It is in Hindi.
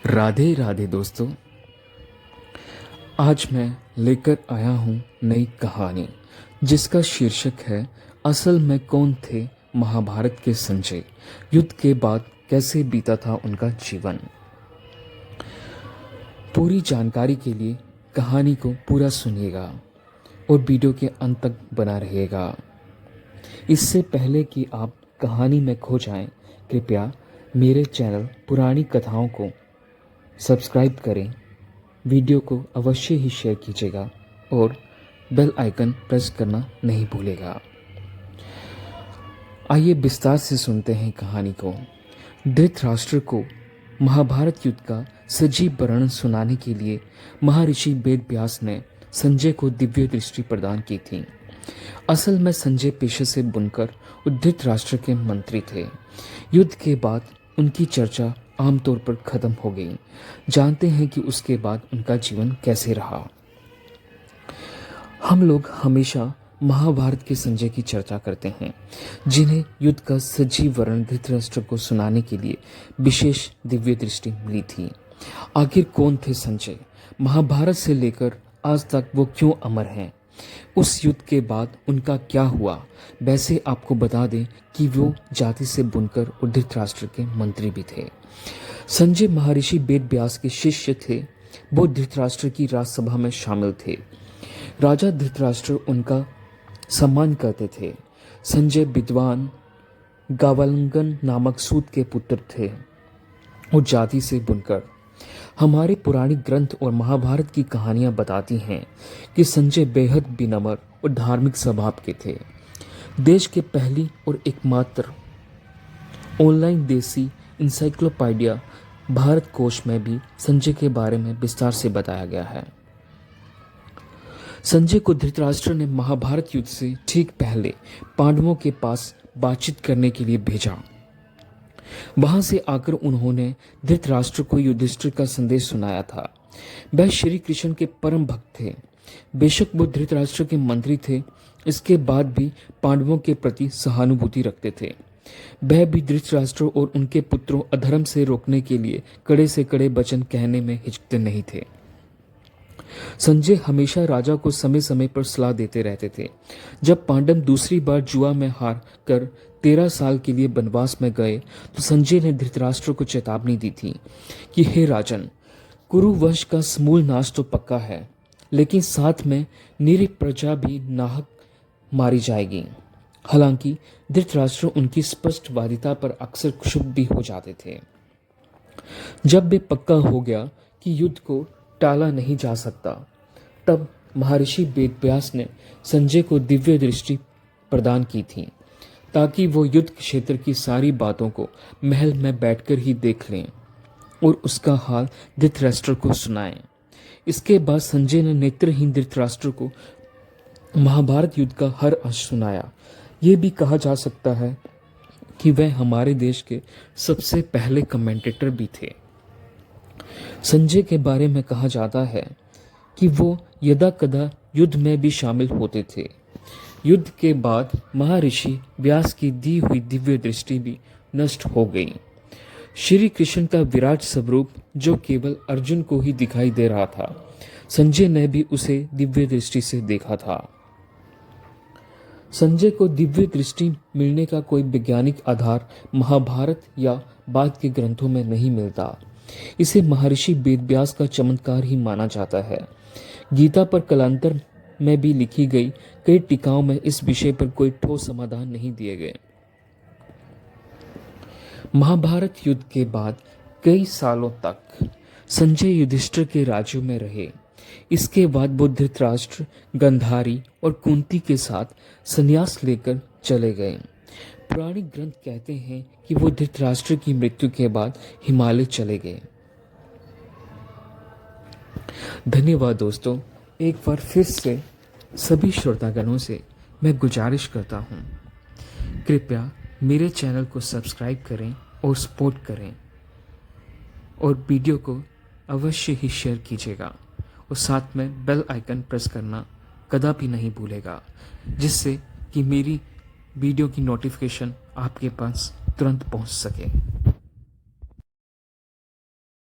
राधे राधे दोस्तों। आज मैं लेकर आया हूँ नई कहानी जिसका शीर्षक है असल में कौन थे महाभारत के संजय। युद्ध के बाद कैसे बीता था उनका जीवन। पूरी जानकारी के लिए कहानी को पूरा सुनिएगा और वीडियो के अंत तक बना रहिएगा। इससे पहले कि आप कहानी में खो जाएं, कृपया मेरे चैनल पुरानी कथाओं को सब्सक्राइब करें, वीडियो को अवश्य ही शेयर कीजिएगा और बेल आइकन प्रेस करना नहीं भूलेगा। आइए विस्तार से सुनते हैं कहानी को। धृतराष्ट्र को महाभारत युद्ध का सजीव वर्णन सुनाने के लिए महर्षि वेद व्यास ने संजय को दिव्य दृष्टि प्रदान की थी। असल में संजय पेशे से बुनकर और धृतराष्ट्र के मंत्री थे। युद्ध के बाद उनकी चर्चा आमतौर पर खत्म हो गई। जानते हैं कि उसके बाद उनका जीवन कैसे रहा। हम लोग हमेशा महाभारत के संजय की चर्चा करते हैं, जिन्हें युद्ध का सजीव वर्णन धृतराष्ट्र को सुनाने के लिए विशेष दिव्य दृष्टि मिली थी। आखिर कौन थे संजय? महाभारत से लेकर आज तक वो क्यों अमर हैं? उस युद्ध के बाद उनका क्या हुआ? वैसे आपको बता दें कि वो जाति से बुनकर और धृतराष्ट्र के मंत्री भी थे। संजय महर्षि वेद व्यास के शिष्य थे। वो धृतराष्ट्र की राजसभा में शामिल थे। राजा धृतराष्ट्र उनका सम्मान करते थे। संजय विद्वान गावलंगन नामक सूत के पुत्र थे और जाति से बुनकर। हमारे पुरानी ग्रंथ और महाभारत की कहानियां बताती हैं कि संजय बेहद विनम्र और धार्मिक स्वभाव के थे। देश के पहली और एकमात्र ऑनलाइन देसी इंसाइक्लोपीडिया भारत कोश में भी संजय के बारे में विस्तार से बताया गया है। संजय को धृतराष्ट्र ने महाभारत युद्ध से ठीक पहले पांडवों के पास बातचीत करने के लिए भेजा। वहां से आकर उन्होंने धृतराष्ट्र को युधिष्ठिर का संदेश सुनाया था। वह श्री कृष्ण के परम भक्त थे। बेशक वो धृतराष्ट्र के मंत्री थे, इसके बाद भी पांडवों के प्रति सहानुभूति रखते थे। वह भी धृतराष्ट्र और उनके पुत्रों अधर्म से रोकने के लिए कड़े से कड़े वचन कहने में हिचकते नहीं थे। संजय हमेशा राजा को समय समय पर सलाह देते रहते थे। जब पांडव दूसरी बार जुआ में हार कर 13 साल के लिए वनवास में गए तो संजय ने धृतराष्ट्र को चेतावनी दी थी कि हे राजन, कुरु वंश का समूल नाश तो पक्का है, लेकिन साथ में निरीह प्रजा भी नाहक मारी जाएगी। हालांकि धृतराष्ट्र उनकी स्पष्टवादिता पर अक्सर क्षुब्ध भी हो जाते थे। जब वे पक्का हो गया कि युद्ध को टाला नहीं जा सकता, तब महर्षि वेदव्यास ने संजय को दिव्य दृष्टि प्रदान की थी ताकि वो युद्ध क्षेत्र की सारी बातों को महल में बैठकर ही देख लें और उसका हाल धृतराष्ट्र को सुनाएं। इसके बाद संजय ने नेत्रहीन धृतराष्ट्र को महाभारत युद्ध का हर अंश सुनाया। ये भी कहा जा सकता है कि वह हमारे देश के सबसे पहले कमेंटेटर भी थे। संजय के बारे में कहा जाता है कि वो यदा कदा युद्ध में भी शामिल होते थे। युद्ध के बाद महर्षि व्यास की दी हुई दिव्य दृष्टि भी नष्ट हो गई। श्री कृष्ण का विराट स्वरूप जो केवल अर्जुन को ही दिखाई दे रहा था, संजय ने भी उसे दिव्य दृष्टि से देखा था। संजय को दिव्य दृष्टि मिलने का कोई वैज्ञानिक आधार महाभारत या बाद के ग्रंथों में नहीं मिलता। इसे महर्षि वेदव्यास का चमत्कार ही माना जाता है। गीता पर कालांतर में भी लिखी गई कई टीकाओं में इस विषय पर कोई ठोस समाधान नहीं दिए गए। महाभारत युद्ध के बाद कई सालों तक संजय युधिष्ठिर के राज्यों में रहे। इसके बाद वो धृतराष्ट्र, गंधारी और कुंती के साथ संन्यास लेकर चले गए। पुरानी ग्रंथ कहते हैं कि वो धृतराष्ट्र की मृत्यु के बाद हिमालय चले गए। धन्यवाद दोस्तों। एक बार फिर से सभी श्रोतागणों से मैं गुजारिश करता हूँ, कृपया मेरे चैनल को सब्सक्राइब करें और सपोर्ट करें और वीडियो को अवश्य ही शेयर कीजिएगा और साथ में बेल आइकन प्रेस करना कदापि नहीं भूलेगा, जिससे कि मेरी वीडियो की नोटिफिकेशन आपके पास तुरंत पहुंच सके।